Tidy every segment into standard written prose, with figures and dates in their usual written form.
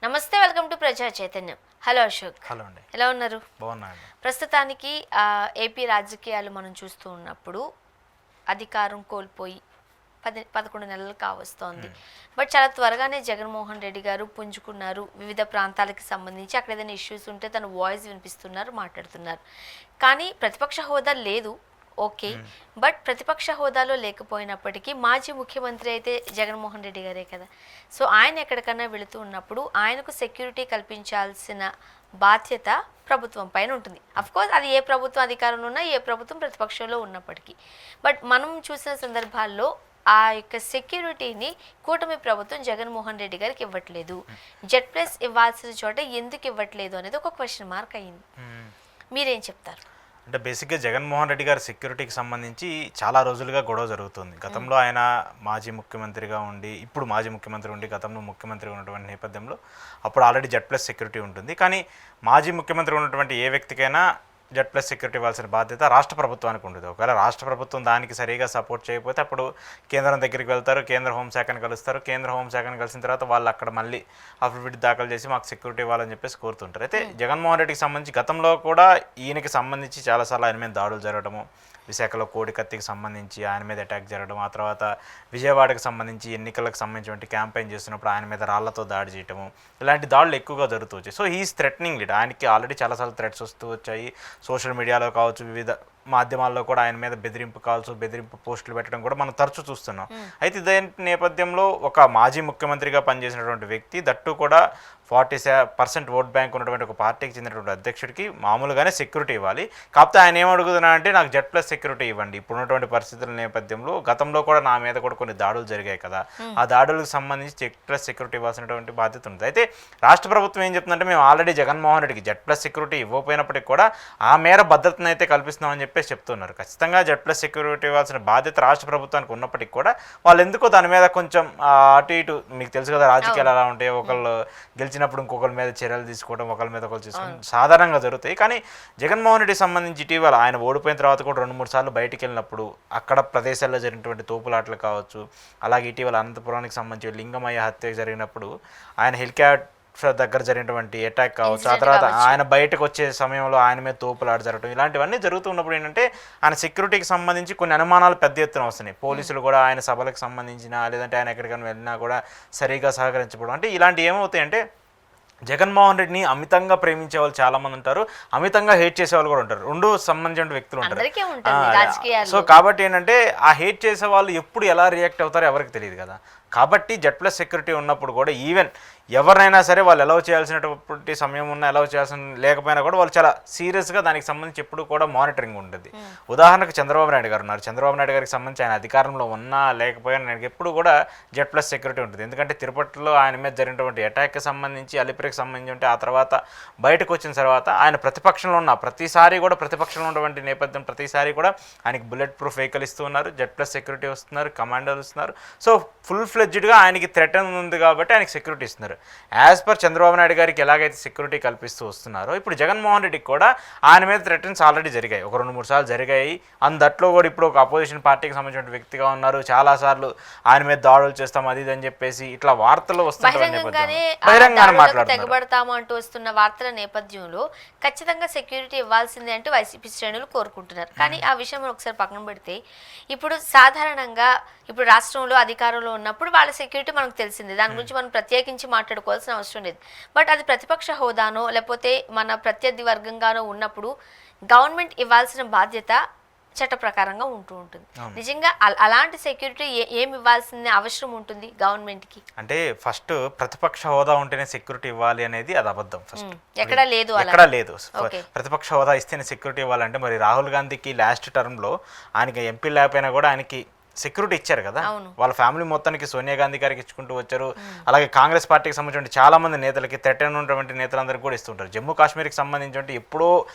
నమస్తే, welcome to ప్రజా చైతన్యం. హలో అశోక్. హలో అండి. ఎలా ఉన్నారు? బాగున్నాను. ప్రస్తుతానికి ఏపీ రాజకీయాలు మనం చూస్తూ ఉన్నప్పుడు అధికారం కోల్పోయి 11 నెలలు కావస్తోంది. బట్ చాలా త్వరగానే జగన్మోహన్ రెడ్డి గారు పుంజుకున్నారు. వివిధ ప్రాంతాలకు సంబంధించి అక్కడ ఏదైనా ఇష్యూస్ ఉంటే తన వాయిస్ వినిపిస్తున్నారు, మాట్లాడుతున్నారు. కానీ ప్రతిపక్ష హోదా లేదు, ఓకే. బట్ ప్రతిపక్ష హోదాలో లేకపోయినప్పటికీ మాజీ ముఖ్యమంత్రి అయితే జగన్మోహన్ రెడ్డి గారే కదా. సో ఆయన ఎక్కడికన్నా వెళుతూ ఉన్నప్పుడు ఆయనకు సెక్యూరిటీ కల్పించాల్సిన బాధ్యత ప్రభుత్వం పైన ఉంటుంది. అఫ్కోర్స్ అది ఏ ప్రభుత్వం అధికారంలో ఉన్నా, ఏ ప్రభుత్వం ప్రతిపక్షంలో ఉన్నప్పటికీ. బట్ మనం చూసిన సందర్భాల్లో ఆ యొక్క సెక్యూరిటీని కూటమి ప్రభుత్వం జగన్మోహన్ రెడ్డి గారికి ఇవ్వట్లేదు. జెడ్+ ఇవ్వాల్సిన చోట ఎందుకు ఇవ్వట్లేదు అనేది ఒక క్వశ్చన్ మార్క్ అయ్యింది. మీరేం చెప్తారు? అంటే బేసిక్గా జగన్మోహన్ రెడ్డి గారి సెక్యూరిటీకి సంబంధించి చాలా రోజులుగా గొడవ జరుగుతుంది. గతంలో ఆయన మాజీ ముఖ్యమంత్రిగా ఉండి, ఇప్పుడు మాజీ ముఖ్యమంత్రి ఉండి, గతంలో ముఖ్యమంత్రిగా ఉన్నటువంటి నేపథ్యంలో అప్పుడు ఆల్రెడీ జెడ్+ సెక్యూరిటీ ఉంటుంది. కానీ మాజీ ముఖ్యమంత్రి ఉన్నటువంటి ఏ వ్యక్తికైనా జెడ్+ సెక్యూరిటీ ఇవ్వాల్సిన బాధ్యత రాష్ట్ర ప్రభుత్వానికి ఉంటుంది. ఒకవేళ రాష్ట్ర ప్రభుత్వం దానికి సరిగా సపోర్ట్ చేయకపోతే అప్పుడు కేంద్రం దగ్గరికి వెళ్తారు, కేంద్ర హోంశాఖను కలుస్తారు. కేంద్ర హోంశాఖను కలిసిన తర్వాత వాళ్ళు అక్కడ మళ్ళీ అఫిడవిట్ దాఖలు చేసి మాకు సెక్యూరిటీ ఇవ్వాలని చెప్పేసి కోరుతుంటారు. అయితే జగన్మోహన్ రెడ్డికి సంబంధించి గతంలో కూడా ఈయనకి సంబంధించి చాలాసార్లు ఆయన మీద దాడులు జరగడము, విశాఖలో కోడికత్తికి సంబంధించి ఆయన మీద అటాక్ జరగడం, ఆ తర్వాత విజయవాడకు సంబంధించి ఎన్నికలకు సంబంధించి క్యాంపెయిన్ చేస్తున్నప్పుడు ఆయన మీద రాళ్లతో దాడి చేయడము, ఇలాంటి దాడులు ఎక్కువగా జరుగుతూ వచ్చాయి. So he's threatening lead. ఆయనకి ఆల్రెడీ చాలాసార్లు థ్రెట్స్ వస్తూ వచ్చాయి. సోషల్ మీడియాలో కావచ్చు, వివిధ మాధ్యమాల్లో కూడా ఆయన మీద బెదిరింపు కాల్స్, బెదిరింపు పోస్టులు పెట్టడం కూడా మనం తరచూ చూస్తున్నాం. అయితే ఇదే నేపథ్యంలో ఒక మాజీ ముఖ్యమంత్రిగా పనిచేసినటువంటి వ్యక్తి, దట్టు కూడా 40% ఓట్ బ్యాంక్ ఉన్నటువంటి ఒక పార్టీకి చెందినటువంటి అధ్యక్షుడికి మామూలుగానే సెక్యూరిటీ ఇవ్వాలి. కాకపోతే ఆయన ఏమడుగుతున్నా అంటే నాకు జెడ్+ సెక్యూరిటీ ఇవ్వండి. ఇప్పుడున్నటువంటి పరిస్థితుల నేపథ్యంలో గతంలో కూడా నా మీద కూడా కొన్ని దాడులు జరిగాయి కదా, ఆ దాడులకు సంబంధించి జెడ్+ సెక్యూరిటీ ఇవ్వాల్సినటువంటి బాధ్యత ఉంది. అయితే రాష్ట్ర ప్రభుత్వం ఏం చెప్తుందంటే మేము ఆల్రెడీ జగన్మోహన్ రెడ్డికి జెడ్+ సెక్యూరిటీ ఇవ్వకపోయినప్పటికీ కూడా ఆ మేర భద్రతను అయితే కల్పిస్తున్నామని చెప్పేసి చెప్తున్నారు. ఖచ్చితంగా జెడ్+ సెక్యూరిటీ ఇవ్వాల్సిన బాధ్యత రాష్ట్ర ప్రభుత్వానికి ఉన్నప్పటికీ కూడా వాళ్ళు ఎందుకో దాని మీద కొంచెం అటు ఇటు, మీకు తెలుసు కదా రాజకీయాలు ఎలా ఉంటాయి, ఒకళ్ళు గెలిచినప్పుడు ఇంకొకరి మీద చర్యలు తీసుకోవడం, ఒకరి మీద ఒకరు తీసుకోవడం సాధారణంగా జరుగుతాయి. కానీ జగన్మోహన్ రెడ్డికి సంబంధించి ఇటీవల ఆయన ఓడిపోయిన తర్వాత కూడా 2-3 సార్లు బయటికి వెళ్ళినప్పుడు అక్కడ ప్రదేశాల్లో జరిగినటువంటి తోపులాటలు కావచ్చు, అలాగే ఇటీవల అనంతపురానికి సంబంధించి లింగమయ్య హత్య జరిగినప్పుడు ఆయన హెలికాప్టర్ దగ్గర జరిగినటువంటి అటాక్ కావచ్చు, ఆ తర్వాత ఆయన బయటకు వచ్చే సమయంలో ఆయన మీద తోపులాట జరగడం, ఇలాంటివన్నీ జరుగుతున్నప్పుడు ఏంటంటే ఆయన సెక్యూరిటీకి సంబంధించి కొన్ని అనుమానాలు పెద్ద ఎత్తున వస్తున్నాయి. పోలీసులు కూడా ఆయన సభలకు సంబంధించిన, లేదంటే ఆయన ఎక్కడికైనా వెళ్ళినా కూడా సరిగా సహకరించకపోవడం, అంటే ఇలాంటివి ఏమవుతాయంటే జగన్మోహన్ రెడ్డిని అమితంగా ప్రేమించే వాళ్ళు చాలామంది ఉంటారు, అమితంగా హేట్ చేసే వాళ్ళు కూడా ఉంటారు. రెండు సంబంధించిన వ్యక్తులు ఉంటారు. సో కాబట్టి ఏంటంటే ఆ హేట్ చేసే వాళ్ళు ఎప్పుడు ఎలా రియాక్ట్ అవుతారో ఎవరికి తెలియదు కదా. కాబట్టి జెడ్+ సెక్యూరిటీ ఉన్నప్పుడు కూడా ఈవెన్ ఎవరినైనా సరే వాళ్ళు అలౌ చేయాల్సినటువంటి సమయం ఉన్నా, అలౌ చేయాల్సిన లేకపోయినా కూడా వాళ్ళు చాలా సీరియస్గా దానికి సంబంధించి ఎప్పుడు కూడా మానిటరింగ్ ఉంటుంది. ఉదాహరణకు చంద్రబాబు నాయుడు గారు ఉన్నారు. చంద్రబాబు నాయుడు గారికి సంబంధించి ఆయన అధికారంలో ఉన్నా లేకపోయినా ఆయనకి ఎప్పుడు కూడా జెడ్+ సెక్యూరిటీ ఉంటుంది. ఎందుకంటే తిరుపతిలో ఆయన మీద జరిగినటువంటి అటాక్కి సంబంధించి, అలిపిరికి సంబంధించి ఆ తర్వాత బయటకు వచ్చిన తర్వాత ఆయన ప్రతిపక్షంలో ఉన్న ప్రతిసారి కూడా, ప్రతిపక్షంలో ఉన్నటువంటి నేపథ్యం ప్రతిసారి కూడా ఆయనకి బుల్లెట్ ప్రూఫ్ వెహికల్ ఇస్తూ ఉన్నారు, జెడ్+ సెక్యూరిటీ వస్తున్నారు, కమాండోలు ఇస్తున్నారు. సో ఫుల్ ఫ్లెడ్జ్డ్గా ఆయనకి థ్రెట్ ఉంది కాబట్టి ఆయనకి సెక్యూరిటీ ఇస్తున్నారు. యాజ్ పర్ చంద్రబాబు నాయుడు గారికి ఎలాగైతే సెక్యూరిటీ కల్పిస్తూ వస్తున్నారో ఇప్పుడు జగన్మోహన్ రెడ్డికి కూడా ఆయన మీద థ్రెటన్స్ ఆల్రెడీ జరిగాయి, ఒక 2-3 సార్లు జరిగాయి. అందట్లో కూడా ఇప్పుడు ఒక అపోజిషన్ పార్టీకి సంబంధించిన వ్యక్తిగా ఉన్నారు, చాలాసార్లు ఆయన మీద దాడులు చేస్తాం అది ఇది అని చెప్పేసి ఇట్లా వార్తలు తెగబడతాము అంటూ వస్తున్న వార్తల నేపథ్యంలో ఖచ్చితంగా సెక్యూరిటీ ఇవ్వాల్సిందే అంటూ వైసీపీ శ్రేణులు కోరుకుంటున్నారు. కానీ ఆ విషయం ఒకసారి పక్కన పెడితే, ఇప్పుడు సాధారణంగా ఇప్పుడు రాష్ట్రంలో అధికారంలో ఉన్నప్పుడు వాళ్ళ సెక్యూరిటీ మనకు తెలిసింది, దాని గురించి మనం ప్రత్యేకించి మాట్లాడుకోవాల్సిన అవసరం లేదు. బట్ అది ప్రతిపక్ష హోదానో లేకపోతే మన ప్రత్యర్థి వర్గంగానో ఉన్నప్పుడు గవర్నమెంట్ ఇవ్వాల్సిన బాధ్యత చట్ట ప్రకారంగా ఉంటూ ఉంటుంది. నిజంగా అలాంటి సెక్యూరిటీ ఏమి ఇవ్వాల్సిన అవసరం ఉంటుంది గవర్నమెంట్కి? అంటే ఫస్ట్ ప్రతిపక్ష హోదా ఉంటేనే సెక్యూరిటీ ఇవ్వాలి అనేది అది అబద్ధం. ఫస్ట్ ఎక్కడా లేదు. ప్రతిపక్ష హోదా ఇస్తేనే సెక్యూరిటీ ఇవ్వాలంటే మరి రాహుల్ గాంధీకి లాస్ట్ టర్మ్లో ఆయనకి ఎంపీ లేకపోయినా కూడా ఆయనకి సెక్యూరిటీ ఇచ్చారు కదా. వాళ్ళ ఫ్యామిలీ మొత్తానికి సోనియా గాంధీ గారికి ఇచ్చుకుంటూ వచ్చారు. అలాగే కాంగ్రెస్ పార్టీకి సంబంధించిన చాలా మంది నేతలకి, ఉన్నటువంటి నేతలందరికీ కూడా ఇస్తుంటారు. జమ్మూ కాశ్మీర్కి సంబంధించి ఎప్పుడో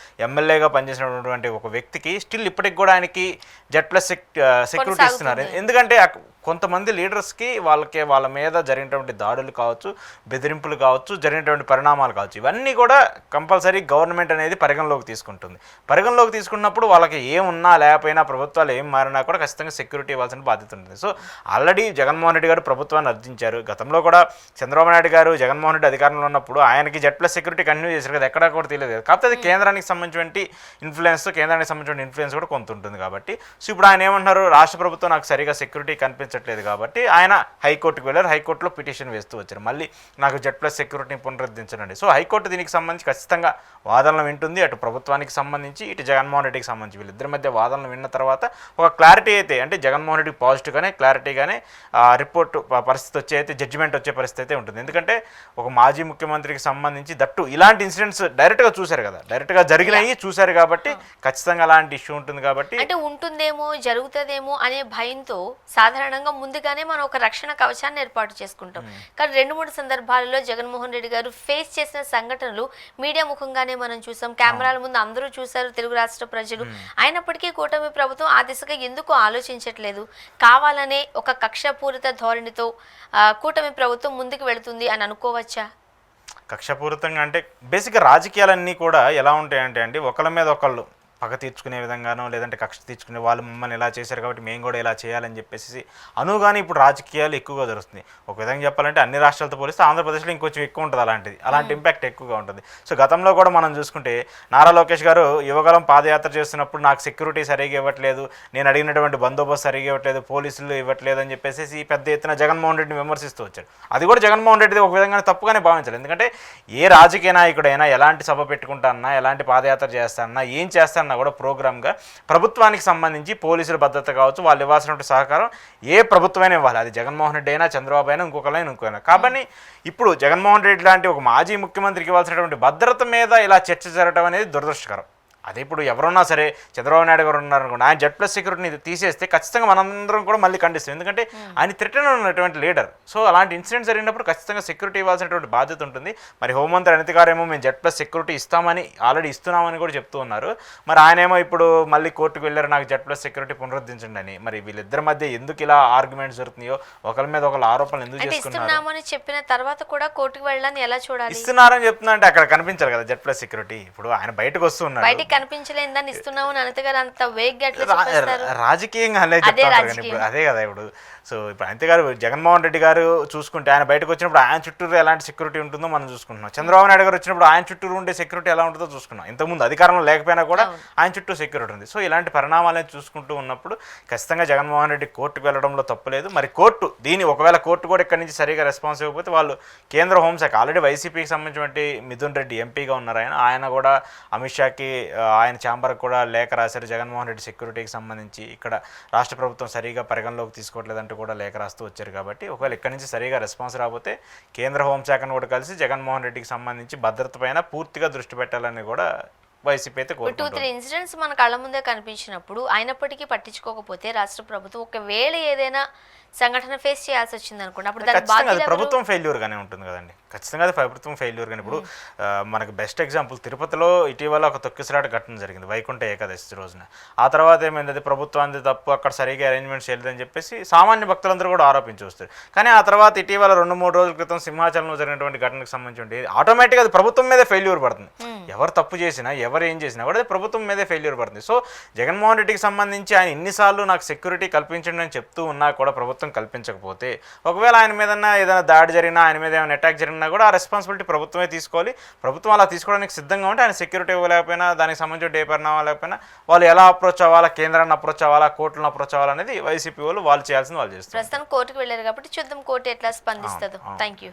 ఎమ్మెల్యేగా పనిచేసినటువంటి ఒక వ్యక్తికి స్టిల్ ఇప్పటికి కూడా ఆయనకి జెడ్+ సెక్యూరిటీ ఇస్తున్నారు. ఎందుకంటే కొంతమంది లీడర్స్కి వాళ్ళ మీద జరిగినటువంటి దాడులు కావచ్చు, బెదిరింపులు కావచ్చు, జరిగినటువంటి పరిణామాలు కావచ్చు, ఇవన్నీ కూడా కంపల్సరీ గవర్నమెంట్ అనేది పరిగణలోకి తీసుకుంటుంది. పరిగణలోకి తీసుకున్నప్పుడు వాళ్ళకి ఏమున్నా లేకపోయినా, ప్రభుత్వాలు ఏం మారినా కూడా ఖచ్చితంగా సెక్యూరిటీ ఇవ్వాల్సిన బాధ్యత ఉంటుంది. సో ఆల్రెడీ జగన్మోహన్ రెడ్డి గారు ప్రభుత్వాన్ని అర్జించారు. గతంలో కూడా చంద్రబాబు నాయుడు గారు జగన్మోహన్ రెడ్డి అధికారంలో ఉన్నప్పుడు ఆయనకి Z+ సెక్యూరిటీ కంటిన్యూ చేశారు కదా, ఎక్కడా కూడా తెలియదు కదా. కాకపోతే అది కేంద్రానికి సంబంధించిన ఇన్ఫ్లుయెన్స్ కూడా కొంత ఉంటుంది కాబట్టి. సో ఇప్పుడు ఆయన ఏమంటున్నారు, రాష్ట్ర ప్రభుత్వం నాకు సరిగా సెక్యూరిటీ కనిపించట్లేదు కాబట్టి ఆయన హైకోర్టుకు వెళ్ళారు. హైకోర్టులో పిటిషన్ వేస్తూ వచ్చారు, మళ్ళీ నాకు Z+ సెక్యూరిటీని పునరుద్ధరించండి. సో హైకోర్టు దీనికి సంబంధించి ఖచ్చితంగా వాదనలు వింటుంది. అటు ప్రభుత్వానికి సంబంధించి, ఇటు జగన్మోహన్ రెడ్డికి సంబంధించి వీళ్ళిద్దరి మధ్య వాదనలు విన్న తర్వాత ఒక క్లారిటీ అయితే, అంటే జగన్మోహన్ రెడ్డికి పాజిటివ్గానే క్లారిటీగానే రిపోర్ట్ పరిస్థితి వచ్చే అయితే, జడ్జిమెంట్ వచ్చే పరిస్థితి అయితే ఉంటుంది. ఎందుకంటే ఒక మాజీ ముఖ్యమంత్రికి సంబంధించి దట్టు ఇలాంటి ఇన్సిడెంట్స్ డైరెక్ట్గా చూశారు కదా, డైరెక్ట్గా జరిగినాయి చూశారు కాబట్టి ఖచ్చితంగా అలాంటి ఇష్యూ ఉంటుంది కాబట్టి, అంటే ఉంటుందేమో, జరుగుతుందేమో అనే భయంతో సాధారణంగా ముందుగానే మనం ఒక రక్షణ కవచాన్ని ఏర్పాటు చేసుకుంటాం. కానీ 2-3 సందర్భాలలో జగన్మోహన్ రెడ్డి గారు ఫేస్ చేసిన సంఘటనలు మీడియా ముఖంగానే మనం చూసాం. కెమెరాల ముందు అందరూ చూశారు, తెలుగు రాష్ట్ర ప్రజలు. అయినప్పటికీ కూటమి ప్రభుత్వం ఆ దిశగా ఎందుకు ఆలోచించట్లేదు? కావాలనే ఒక కక్షపూరిత ధోరణితో కూటమి ప్రభుత్వం ముందుకు వెళుతుంది అని అనుకోవచ్చా? కక్షపూరితంగా అంటే బేసిక్గా రాజకీయాలన్నీ కూడా ఎలా ఉంటాయంటే అండి, ఒకళ్ళ మీద ఒకళ్ళు పగ తీర్చుకునే విధంగానో, లేదంటే కక్ష తీర్చుకునే, వాళ్ళు మమ్మల్ని ఇలా చేశారు కాబట్టి మేము కూడా ఇలా చేయాలని చెప్పేసి అనుగానే ఇప్పుడు రాజకీయాలు ఎక్కువగా జరుగుతుంది. ఒక విధంగా చెప్పాలంటే అన్ని రాష్ట్రాలతో పోలిస్తే ఆంధ్రప్రదేశ్లో ఇంకొంచెం ఎక్కువ ఉంటుంది అలాంటి ఇంపాక్ట్ ఎక్కువగా ఉంటుంది. సో గతంలో కూడా మనం చూసుకుంటే నారా లోకేష్ గారు యువగలం పాదయాత్ర చేస్తున్నప్పుడు నాకు సెక్యూరిటీ సరిగ్గా ఇవ్వట్లేదు, నేను అడిగినటువంటి బందోబస్తు సరిగ్గా ఇవ్వట్లేదు, పోలీసులు ఇవ్వట్లేదు అని చెప్పేసి పెద్ద ఎత్తున జగన్మోహన్ రెడ్డిని విమర్శిస్తూ వచ్చారు. అది కూడా జగన్మోహన్ రెడ్డి ఒక విధంగానే తప్పుగానే భావించాలి. ఎందుకంటే ఏ రాజకీయ నాయకుడైనా ఎలాంటి సభ పెట్టుకుంటానన్నా, ఎలాంటి పాదయాత్ర చేస్తానన్నా, ఏం చేస్తానన్నా కూడా ప్రోగ్రామ్గా ప్రభుత్వానికి సంబంధించి పోలీసుల భద్రత కావచ్చు, వాళ్ళు ఇవ్వాల్సినటువంటి సహకారం ఏ ప్రభుత్వమైనా ఇవ్వాలి. అది జగన్మోహన్ రెడ్డి అయినా, చంద్రబాబు అయినా, ఇంకొకరైనా. కాబట్టి ఇప్పుడు జగన్మోహన్ రెడ్డి లాంటి ఒక మాజీ ముఖ్యమంత్రికి ఇవ్వాల్సినటువంటి భద్రత మీద ఇలా చర్చ జరగడం అనేది దురదృష్టకరం. అదే ఇప్పుడు ఎవరున్నా సరే, చంద్రబాబు నాయుడు గారు ఉన్నారనుకోండి, ఆయన Z+ సెక్యూరిటీని తీసేస్తే ఖచ్చితంగా మనందరం కూడా మళ్ళీ ఖండిస్తాం. ఎందుకంటే ఆయన థ్రెటన్ ఉన్నటువంటి లీడర్. సో అలాంటి ఇన్సిడెంట్ జరిగినప్పుడు ఖచ్చితంగా సెక్యూరిటీ ఇవ్వాల్సినటువంటి బాధ్యత ఉంటుంది. మరి హోంమంత్రి అనిత గారేమో మేము Z+ సెక్యూరిటీ ఇస్తామని, ఆల్రెడీ ఇస్తున్నామని కూడా చెప్తూ ఉన్నారు. మరి ఆయనేమో ఇప్పుడు మళ్ళీ కోర్టుకు వెళ్ళారు, నాకు Z+ సెక్యూరిటీ పునరుద్ధరించండి అని. మరి వీళ్ళిద్దరి మధ్య ఎందుకు ఇలా ఆర్గ్యుమెంట్స్ జరుగుతున్నాయో, ఒకరి మీద ఒకరు ఆరోపణలు ఎందుకు చేస్తున్నారు? చెప్పిన తర్వాత కూడా కోర్టుకు వెళ్ళాలని ఎలా చూడాలి? ఇస్తున్నారని చెప్తున్నా అంటే అక్కడ కనిపించాలి కదా Z+ సెక్యూరిటీ. ఇప్పుడు ఆయన బయటకు వస్తున్నారు, కనిపించలేదని ఇస్తున్నాము అనిత గారు అంత వేగ్గా రాజకీయంగా అనే చెప్తారు ఇప్పుడు. అదే కదా ఇప్పుడు. సో ఇప్పుడు అనిత గారు, జగన్మోహన్ రెడ్డి గారు చూసుకుంటే ఆయన బయటకు వచ్చినప్పుడు ఆయన చుట్టూరు ఎలాంటి సెక్యూరిటీ ఉంటుందో మనం చూసుకుంటున్నాం. చంద్రబాబు నాయుడు గారు వచ్చినప్పుడు ఆయన చుట్టూరు ఉండే సెక్యూరిటీ ఎలా ఉంటుందో చూసుకున్నాం. ఇంతకుముందు అధికారంలో లేకపోయినా కూడా ఆయన చుట్టూ సెక్యూరిటీ ఉంది. సో ఇలాంటి పరిణామాలను చూసుకుంటూ ఉన్నప్పుడు ఖచ్చితంగా జగన్మోహన్ రెడ్డి కోర్టుకు వెళ్ళడంలో తప్పులేదు. మరి ఒకవేళ కోర్టు కూడా ఇక్కడి నుంచి సరిగా రెస్పాన్స్ ఇవ్వకపోతే వాళ్ళు కేంద్ర హోంశాఖ, ఆల్రెడీ వైసీపీకి సంబంధించినటువంటి మిథున్ రెడ్డి ఎంపీగా ఉన్నారు ఆయన కూడా అమిత్ షాకి, ఆయన ఛాంబర్కి కూడా లేఖ రాశారు. జగన్మోహన్ రెడ్డి సెక్యూరిటీకి సంబంధించి ఇక్కడ రాష్ట్ర ప్రభుత్వం సరిగా పరిగణలోకి తీసుకోవట్లేదంటూ కూడా లేఖ రాస్తూ వచ్చారు. కాబట్టి ఒకవేళ ఇక్కడి నుంచి సరిగా రెస్పాన్స్ రాకపోతే కేంద్ర హోంశాఖను కూడా కలిసి జగన్మోహన్ రెడ్డికి సంబంధించి భద్రత పైన పూర్తిగా దృష్టి పెట్టాలని కూడా వైసీపీ అయితే కోరుకుంటుంది. 2-3 ఇన్సిడెంట్స్ మన కళ్ళ ముందే కనిపించినప్పుడు అయినప్పటికీ పట్టించుకోకపోతే రాష్ట్ర ప్రభుత్వం ఒకవేళ ఏదైనా సంఘటన ఫేస్ చేయాల్సి వచ్చింది అనుకోండి, అప్పుడు ప్రభుత్వం ఫెయిల్యూర్గానే ఉంటుంది కదండి. ఖచ్చితంగా అది ప్రభుత్వం ఫెయిల్యూర్. కానీ ఇప్పుడు మనకు బెస్ట్ ఎగ్జాంపుల్ తిరుపతిలో ఇటీవల ఒక తొక్కిసలాట ఘటన జరిగింది వైకుంఠ ఏకాదశి రోజున. ఆ తర్వాత ఏమైంది, అది ప్రభుత్వానికి తప్పు, అక్కడ సరిగా అరేంజ్మెంట్స్ చేయలేదని చెప్పేసి సామాన్య భక్తులందరూ కూడా ఆరోపించి వస్తారు. కానీ ఆ తర్వాత ఇటీవల 2-3 రోజుల క్రితం సింహాచలంలో జరిగినటువంటి ఘటనకు సంబంధించి ఆటోమేటిక్గా అది ప్రభుత్వం మీదే ఫెయిల్యూర్ పడుతుంది. ఎవరు తప్పు చేసినా, ఎవరు ఏం చేసినా కూడా అది ప్రభుత్వం మీదే ఫెయిల్యూర్ పడుతుంది. సో జగన్మోహన్ రెడ్డికి సంబంధించి ఆయన ఇన్నిసార్లు నాకు సెక్యూరిటీ కల్పించండి అని చెప్తూ ఉన్నా కూడా ప్రభుత్వం కల్పించకపోతే, ఒకవేళ ఆయన మీద ఏదైనా దాడి జరిగినా, ఆయన మీద ఏమైనా అటాక్ జరిగినా కూడా ఆ రెస్పాన్సిబిలిటీ ప్రభుత్వమే తీసుకోవాలి. ప్రభుత్వం అలా తీసుకోవడానికి సిద్ధంగా ఉంటే ఆయన సెక్యూరిటీ ఇవ్వలేకపోయినా, దానికి సంబంధించిన ఏ పరిణామాలు లేకపోయినా వాళ్ళు ఎలా అప్రోచ్ అవ్వాలా, కేంద్రాన్ని అప్రోచ్ అవ్వాలా, కోర్టులను అప్రోచ్ అవ్వాలనేది వైసీపీ వాళ్ళు చేయాల్సింది వాళ్ళు చేస్తారు. ప్రస్తుతం కోర్టుకు వెళ్ళారు కాబట్టి చూద్దాం కోర్టు ఎట్లా స్పందిస్తుందో. Thank you.